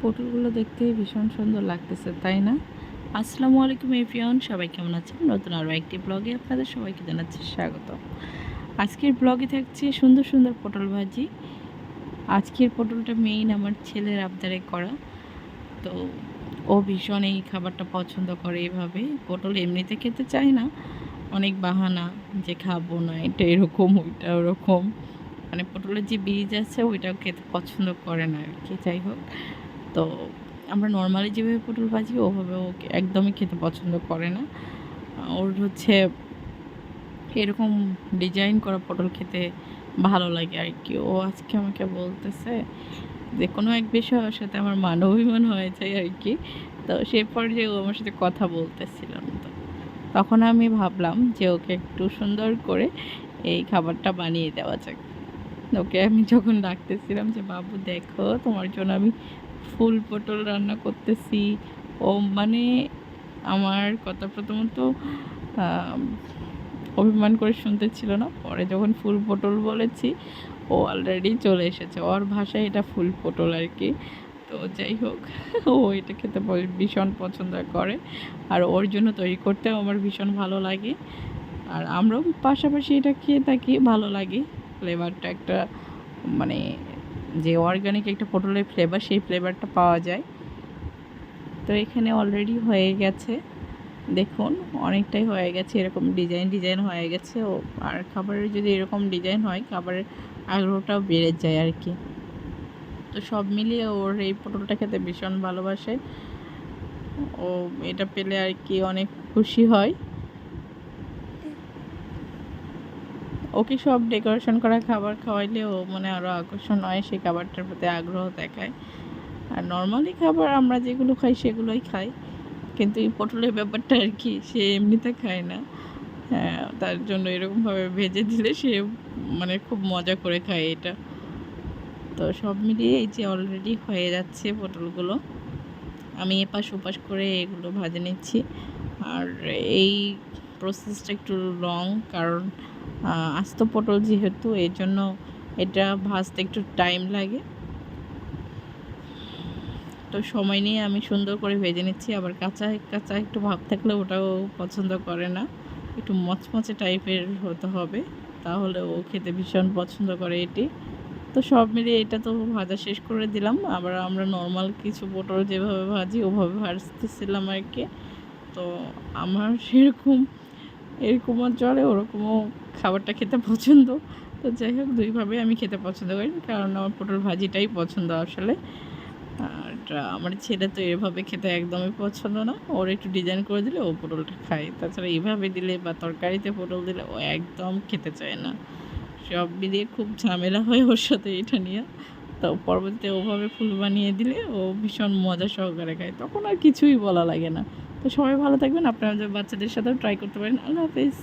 পটলগুলো দেখতে ভীষণ সুন্দর লাগতেছে, তাই না? আসসালামু আলাইকুম এভরিওয়ান, সবাই কেমন আছেন? নতুন আরও একটি ব্লগে আপনাদের সবাইকে জানাচ্ছি স্বাগত। আজকের ব্লগে থাকছে সুন্দর সুন্দর পটল ভাজি। আজকের পটলটা মেইন আমার ছেলের আবদারে করা। তো ও ভীষণ এই খাবারটা পছন্দ করে। এভাবে পটল এমনিতে খেতে চায় না, অনেক বাহানা যে খাবো না, এটা এরকম ওইটা ওরকম, মানে পটলের যে বীজ আছে ওইটাও খেতে পছন্দ করে না আর কি। যাই হোক, তো আমরা নর্মালি যেভাবে পটল ভাজি ওভাবে ও একদমই খেতে পছন্দ করে না। ওর হচ্ছে এরকম ডিজাইন করা পটল খেতে ভালো লাগে আর কি। ও আজকে আমাকে বলতেছে যে কোনো এক বিষয় ওর সাথে আমার মান অভিমান হয়ে যায় আর কি। তো সে পর্যায়ে ও আমার সাথে কথা বলতেছিল না। তো তখন আমি ভাবলাম যে ওকে একটু সুন্দর করে এই খাবারটা বানিয়ে দেওয়া যাক। ওকে আমি যখন ডাকতেছিলাম যে বাবু দেখো তোমার জন্য আমি ফুল পটল রান্না করতেছি, ও মানে আমার কথা প্রথমত অভিমান করে শুনতে ছিল না। পরে যখন ফুল পটল বলেছি ও অলরেডি চলে এসেছে, ওর ভাষায় এটা ফুল পটল আর কি। তো যাই হোক, ও এটা খেতে ভীষণ পছন্দ করে, আর ওর জন্য তৈরি করতেও আমার ভীষণ ভালো লাগে। আর আমরাও পাশাপাশি এটা খেয়ে থাকি, ভালো লাগে। ফ্লেভারটা একটা মানে যে অর্গানিক একটা পটলের ফ্লেভার, সেই ফ্লেভারটা পাওয়া যায়। তো এখানে অলরেডি হয়ে গেছে, দেখুন অনেকটাই হয়ে গেছে, এরকম ডিজাইন ডিজাইন হয়ে গেছে। ও আর খাবারের যদি এরকম ডিজাইন হয়, খাবারের আগ্রহটাও বেড়ে যায় আর কি। তো সব মিলিয়ে ওর এই পটলটা খেতে ভীষণ ভালোবাসে। ও এটা পেলে আর কি অনেক খুশি হয়। ওকে সব ডেকোরেশন করা খাবার খাওয়াইলে ও মানে আরও আকর্ষণ হয়, সেই খাবারটার প্রতি আগ্রহ দেখায়। আর নর্মালি খাবার আমরা যেগুলো খাই সেগুলোই খাই, কিন্তু এই পটলের ব্যাপারটা আর কি সে এমনিতে খায় না। হ্যাঁ, তার জন্য এরকমভাবে ভেজে দিলে সে মানে খুব মজা করে খায় এটা। তো সব মিলিয়ে এই যে অলরেডি হয়ে যাচ্ছে পটলগুলো, আমি এপাশ ওপাশ করে এগুলো ভাজে নিচ্ছি। আর এই প্রসেসটা একটু লং, কারণ আস্ত পটল যেহেতু, এর জন্য এটা ভাজতে একটু টাইম লাগে। তো সময় নিয়ে আমি সুন্দর করে ভেজে নিচ্ছি। আবার কাঁচা কাঁচা একটু ভাব থাকলে ওটাও পছন্দ করে না, একটু মচমচে টাইপের হতে হবে, তাহলে ও খেতে ভীষণ পছন্দ করে এটি। তো সব মিলিয়ে এটা তো ভাজা শেষ করে দিলাম। আবার আমরা নর্মাল কিছু পটল যেভাবে ভাজি ওভাবে ভাজতেছিলাম আর কি। তো আমার সেরকম এরকমও চলে, ওরকমও খাবারটা খেতে পছন্দ। তো যাই হোক, দুইভাবে আমি খেতে পছন্দ করি, কারণ আমার পটল ভাজিটাই পছন্দ আসলে। আর আমার ছেলে তো এভাবে খেতে একদমই পছন্দ না, ওর একটু ডিজাইন করে দিলে ও পটলটা খায়। তাছাড়া এইভাবে দিলে বা তরকারিতে পটল দিলে ও একদম খেতে চায় না। সব মিলিয়ে খুব ঝামেলা হয় ওর সাথে এটা নিয়ে। তো পরবর্তীতে ওভাবে ফুল বানিয়ে দিলে ও ভীষণ মজা সহকারে খায়, তখন আর কিছুই বলা লাগে না। তো সবাই ভালো থাকবেন, আপনাদের বাচ্চাদের সাথেও ট্রাই করতে পারেন। আল্লাহ হাফেজ।